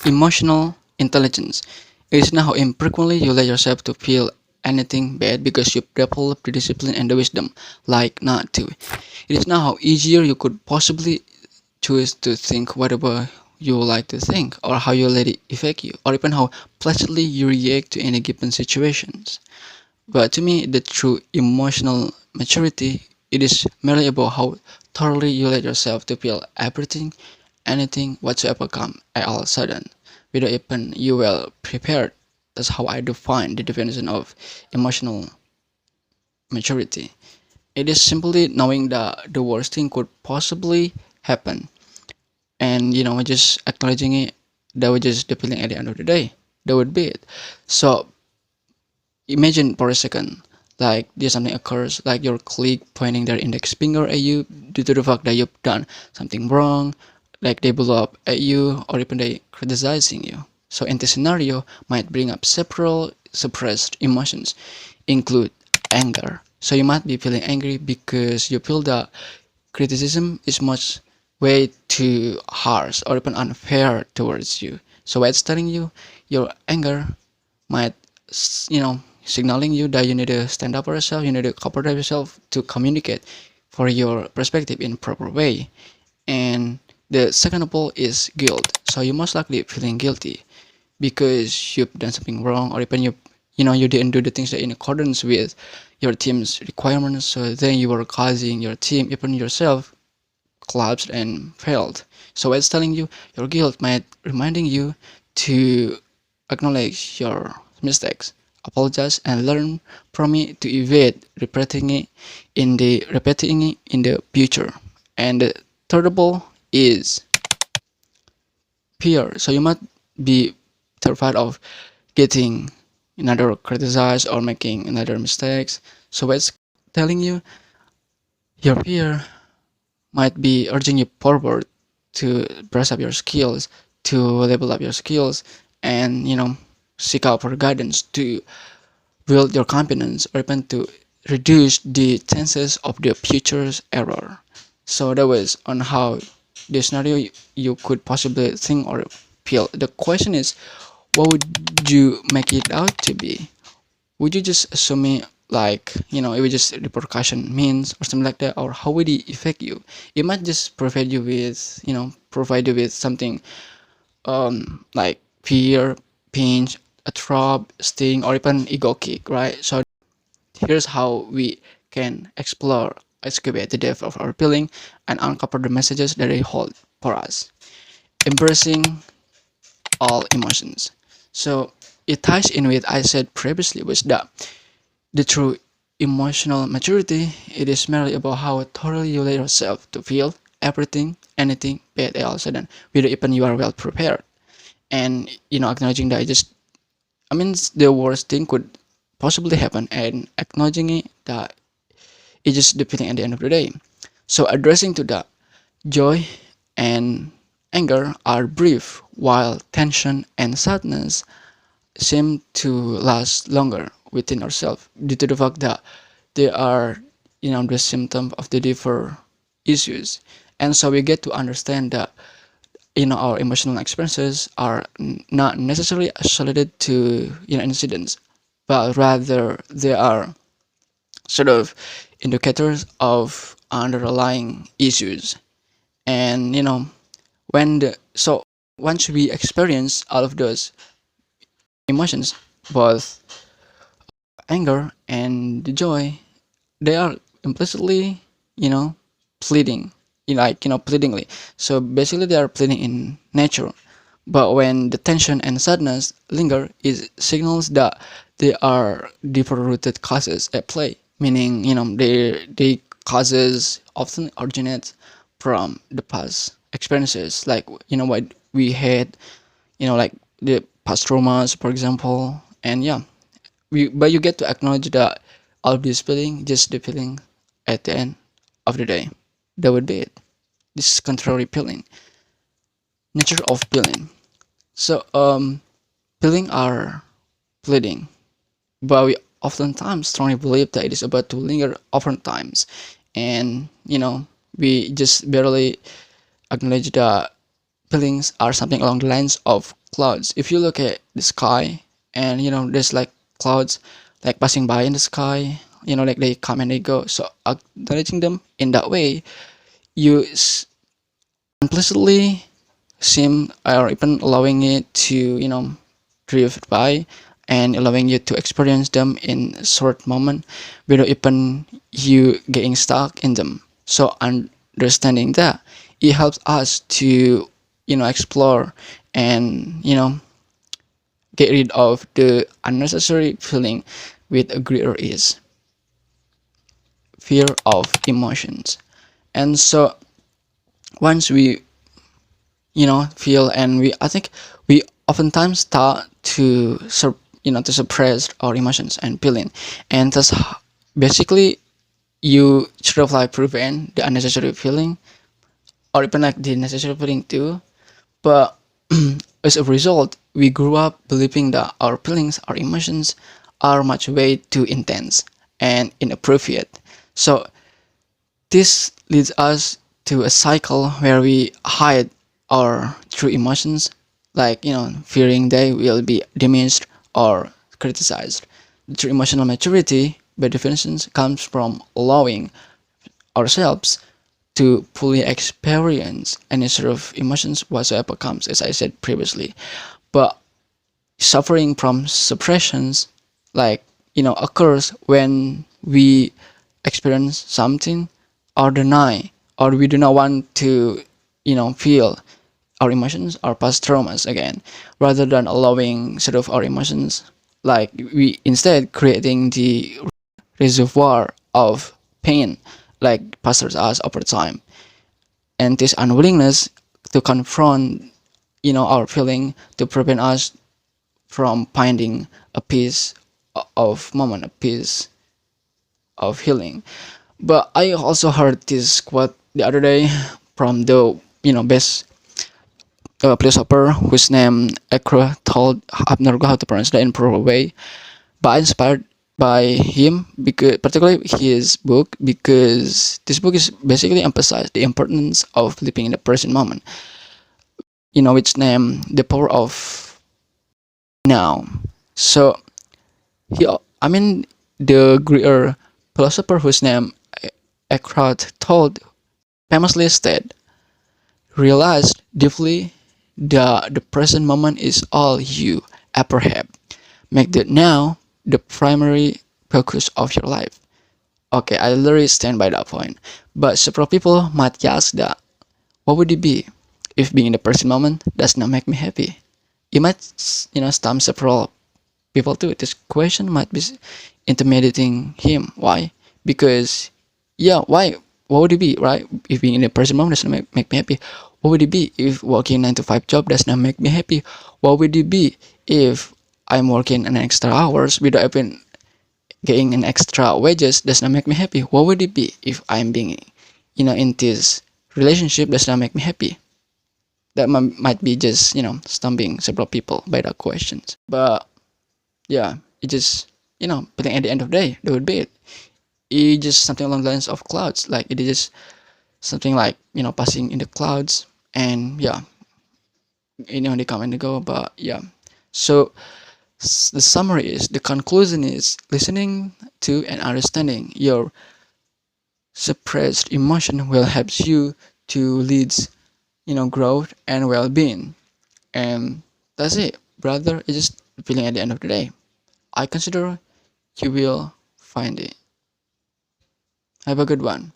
Emotional intelligence. It is not how infrequently you let yourself to feel anything bad because you develop the discipline and the wisdom, like not to. It is not how easier you could possibly choose to think whatever you like to think, or how you let it affect you, or even how pleasantly you react to any given situations. But to me, the true emotional maturity, it is merely about how thoroughly you let yourself to feel everything, anything whatsoever come at all sudden, without even you well prepared. That's how I define the definition of emotional maturity. It is simply knowing that the worst thing could possibly happen, and just acknowledging it. That was just the feeling at the end of the day. That would be it. So imagine for a second, like there's something occurs, like your colleague pointing their index finger at you due to the fact that you've done something wrong, like they blow up at you, or even they criticizing you. So in this scenario, might bring up several suppressed emotions, include anger. So you might be feeling angry because you feel that criticism is much way too harsh or even unfair towards you. So it's telling you your anger might signaling you that you need to stand up for yourself, you need to cover yourself to communicate for your perspective in proper way. And the second of all is guilt. So you most likely feeling guilty because you've done something wrong, or even you didn't do the things that in accordance with your team's requirements, so then you were causing your team, even yourself, collapsed and failed. So it's telling you your guilt might reminding you to acknowledge your mistakes, apologize, and learn from it to evade repeating it in the future. And the third of all is fear. So you might be terrified of getting another criticized or making another mistakes. So it's telling you your fear might be urging you forward to brush up your skills, to level up your skills, and seek out for guidance to build your confidence, or even to reduce the chances of the future's error. So that was on how the scenario you could possibly think or feel. The question is, what would you make it out to be? Would you just assume it like it would just repercussion means or something like that, or how would it affect you? It might just provide you with something like fear, pinch, a throb, sting, or even ego kick, right? So here's how we can explore, excavate the depth of our feeling, and uncover the messages that they hold for us. Embracing all emotions. So it ties in with I said previously was that the true emotional maturity, it is merely about how thoroughly you let yourself to feel everything, anything, bad all sudden, whether even you are well prepared. And acknowledging that I mean the worst thing could possibly happen, and acknowledging it that it's just the feeling at the end of the day. So addressing to that, joy and anger are brief, while tension and sadness seem to last longer within ourselves due to the fact that they are the symptom of the different issues. And so we get to understand that our emotional experiences are not necessarily associated to incidents, but rather they are sort of indicators of underlying issues. And when the so once we experience all of those emotions, both anger and the joy, they are implicitly you know pleading, pleadingly. So basically they are pleading in nature, but when the tension and sadness linger, it signals that there are deeper rooted causes at play, meaning they causes often originate from the past experiences, like what we had, like the past traumas, for example. And yeah, but you get to acknowledge that all of this feeling, just the feeling at the end of the day. That would be it. This is contrary feeling, nature of feeling. So feeling are fleeting, but we oftentimes strongly believe that it is about to linger over times, and we just barely acknowledge that feelings are something along the lines of clouds. If you look at the sky, and there's like clouds like passing by in the sky, like they come and they go. So acknowledging them in that way, you implicitly seem, or even allowing it to drift by, and allowing you to experience them in a short moment without even you getting stuck in them. So understanding that, it helps us to explore and get rid of the unnecessary feeling with a greater ease. Fear of emotions. And so once we feel, and I think we oftentimes start to to suppress our emotions and feeling, and that's basically you sort of like prevent the unnecessary feeling, or even like the necessary feeling too. But as a result, we grew up believing that our feelings, our emotions, are much way too intense and inappropriate. So this leads us to a cycle where we hide our true emotions, like fearing they will be diminished or criticized. The true emotional maturity, by definition, comes from allowing ourselves to fully experience any sort of emotions whatsoever comes, as I said previously. But suffering from suppressions, like occurs when we experience something, or deny, or we do not want to feel our emotions, our past traumas again, rather than allowing sort of our emotions, like we instead creating the reservoir of pain like pesters us over time. And this unwillingness to confront our feeling, to prevent us from finding a piece of moment, a piece of healing. But I also heard this quote the other day from the best philosopher whose name Ekro told. I'm not how to pronounce that in proper way, but I inspired by him, because particularly his book, because this book is basically emphasize the importance of living in the present moment. Which name the power of now. So he, I mean, the Greek philosopher whose name Eckhart told famously said, realize deeply that the present moment is all you ever have. Make the now the primary focus of your life. Okay, I literally stand by that point. But several people might ask that, what would it be if being in the present moment does not make me happy? It might, stump several people too. This question might be intimidating him. Why? Because, yeah, why? What would it be, right? If being in the present moment does not make me happy, what would it be if working 9 to 5 job does not make me happy? What would it be if I'm working an extra hours without even getting an extra wages does not make me happy? What would it be if I'm being, in this relationship does not make me happy? That might be just, stumping several people by that questions. But yeah, it just, but then at the end of the day, that would be it. It's just something along the lines of clouds. Like it is just something like, passing in the clouds, and yeah, they come and they go. But yeah, so the summary is, the conclusion is, listening to and understanding your suppressed emotion will help you to lead, growth and well-being. And that's it, brother. It's just feeling at the end of the day. I consider you will find it. Have a good one.